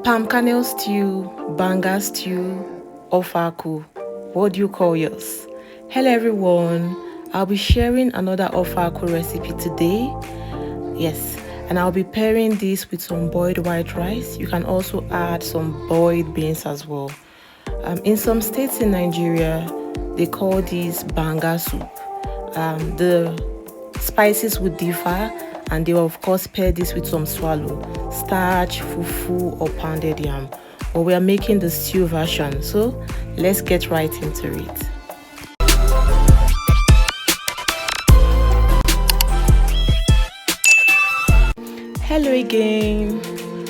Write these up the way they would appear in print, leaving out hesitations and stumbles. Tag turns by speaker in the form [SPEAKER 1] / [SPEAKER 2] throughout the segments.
[SPEAKER 1] Palm kernel stew, Banga stew, Ofe Akwu. What do you call yours? Hello everyone, I'll be sharing another Ofe Akwu recipe today. Yes, and I'll be pairing this with some boiled white rice. You can also add some boiled beans as well. In some states in Nigeria, they call this Banga soup. The spices would differ, and they will of course pair this with some swallow, starch, fufu or pounded yam. But we are making the stew version, so let's get right into it. Hello again.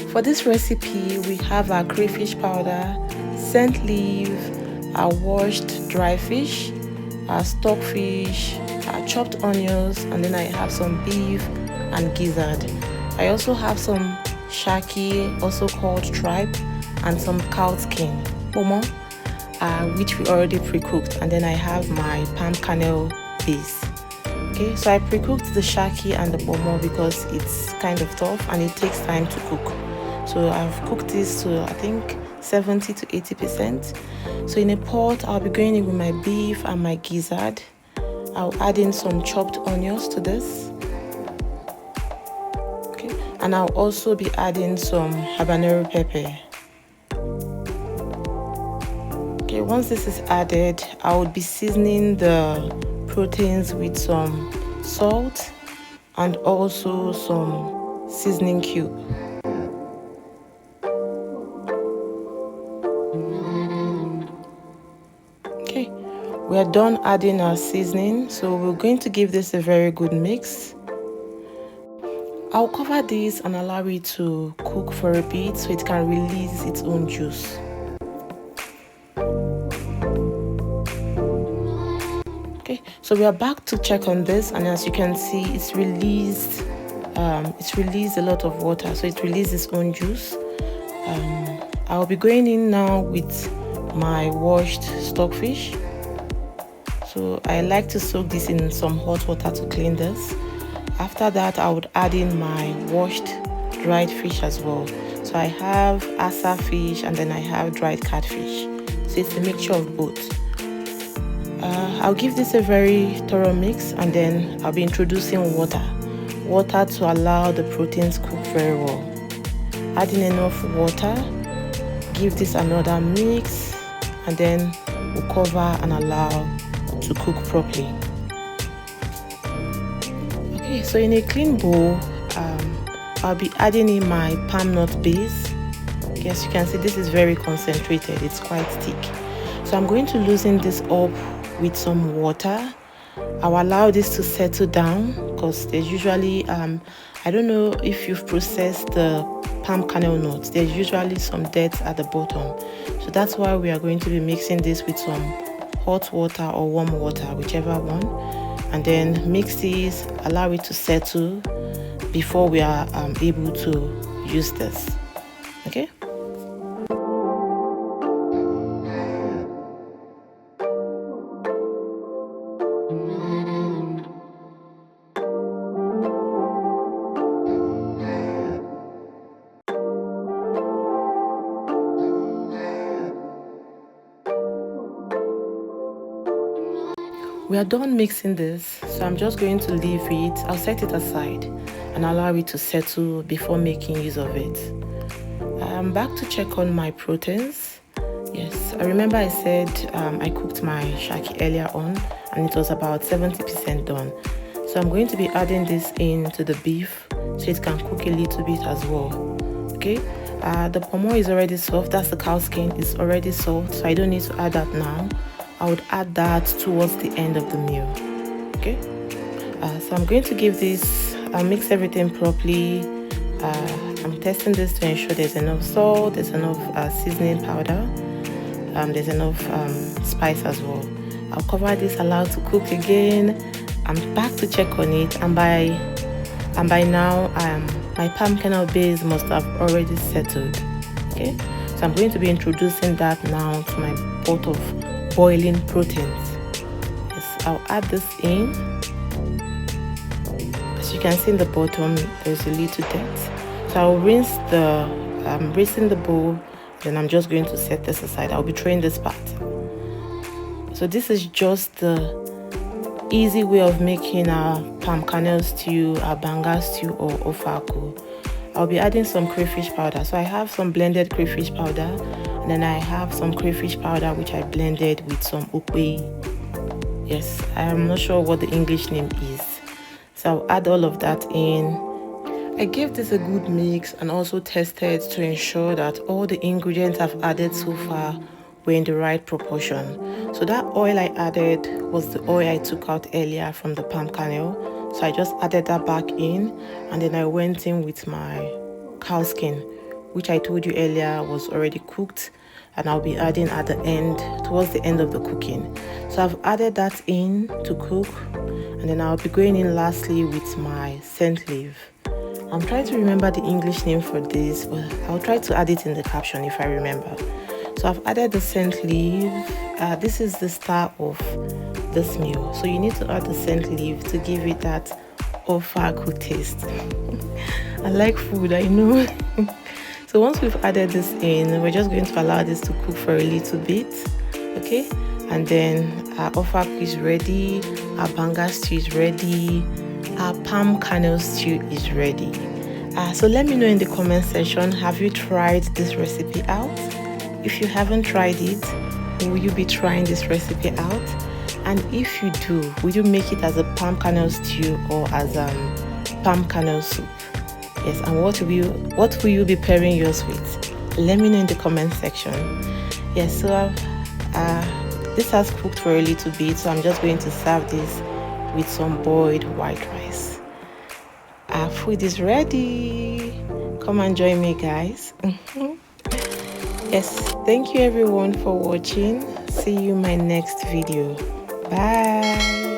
[SPEAKER 1] For this recipe, we have our crayfish powder, scent leaf, our washed dry fish, our stockfish, our chopped onions, and then I have some beef and gizzard. I also have some shaki, also called tripe, and some cow skin, ponmo, which we already pre-cooked, and then I have my palm kernel base. Okay, so I pre-cooked the shaki and the ponmo because it's kind of tough and it takes time to cook. So I've cooked this to I think 70 to 80%. So in a pot, I'll be going in with my beef and my gizzard. I'll add in some chopped onions to this. Okay, and I'll also be adding some Habanero pepper. Okay, once this is added, I would be seasoning the proteins with some salt and also some seasoning cube. Okay, we are done adding our seasoning, so we're going to give this a very good mix. I'll cover this and allow it to cook for a bit so it can release its own juice. Okay, so we are back to check on this, and as you can see, it's released a lot of water, so it released its own juice. I'll be going in now with my washed stockfish. So I like to soak this in some hot water to clean this. After that, I would add in my washed dried fish as well. So I have asa fish and then I have dried catfish. So it's a mixture of both. I'll give this a very thorough mix, and then I'll be introducing water to allow the proteins cook very well. Adding enough water, give this another mix, and then we'll cover and allow to cook properly. Okay, so in a clean bowl, I'll be adding in my palm nut base. Yes, you can see this is very concentrated, it's quite thick. So I'm going to loosen this up with some water. I'll allow this to settle down because there's usually I don't know if you've processed the palm kernel nuts, there's usually some dirt at the bottom. So that's why we are going to be mixing this with some hot water or warm water, whichever one, and then mix this, allow it to settle before we are able to use this. Okay. We are done mixing this, so I'm just going to leave it. I'll set it aside and allow it to settle before making use of it. I'm back to check on my proteins. Yes, I remember I said I cooked my shaki earlier on and it was about 70% done. So I'm going to be adding this into the beef so it can cook a little bit as well. Okay, the ponmo is already soft, that's the cow skin, is already soft, so I don't need to add that now. I would add that towards the end of the meal. Okay, so I'm going to give this, I'll mix everything properly. I'm testing this to ensure there's enough salt, there's enough seasoning powder, there's enough spice as well. I'll cover this, allow it to cook again. I'm back to check on it, and by now my palm kernel base must have already settled. Okay, so I'm going to be introducing that now to my pot of boiling proteins. Yes, I'll add this in. As you can see in the bottom, there's a little dirt. So I'll rinse the I'm raising the bowl, then I'm just going to set this aside. I'll be throwing this part. So this is just the easy way of making our palm kernel stew, our banga stew, or Ofe Akwu. I'll be adding some crayfish powder. So I have some blended crayfish powder, and then I have some crayfish powder which I blended with some ukwe. Yes, I'm not sure what the English name is. So I'll add all of that in. I gave this a good mix and also tested to ensure that all the ingredients I've added so far were in the right proportion. So that oil I added was the oil I took out earlier from the palm kernel. So I just added that back in, and then I went in with my cow skin, which I told you earlier was already cooked, and I'll be adding at the end, towards the end of the cooking. So I've added that in to cook, and then I'll be going in lastly with my scent leaf. I'm trying to remember the English name for this, but I'll try to add it in the caption if I remember. So I've added the scent leaf. This is the star of this meal. So you need to add the scent leaf to give it that Ofe Akwu taste. I like food, I know. So once we've added this in, we're just going to allow this to cook for a little bit, okay? And then our Ofe Akwu is ready, our banga stew is ready, our palm kernel stew is ready. So let me know in the comment section, have you tried this recipe out? If you haven't tried it, will you be trying this recipe out? And if you do, will you make it as a palm kernel stew or as palm kernel soup? Yes, and what will you be pairing yours with? Let me know in the comment section. Yes, so this has cooked for a little bit, so I'm just going to serve this with some boiled white rice. Our food is ready. Come and join me, guys. Yes, thank you everyone for watching. See you in my next video. Bye.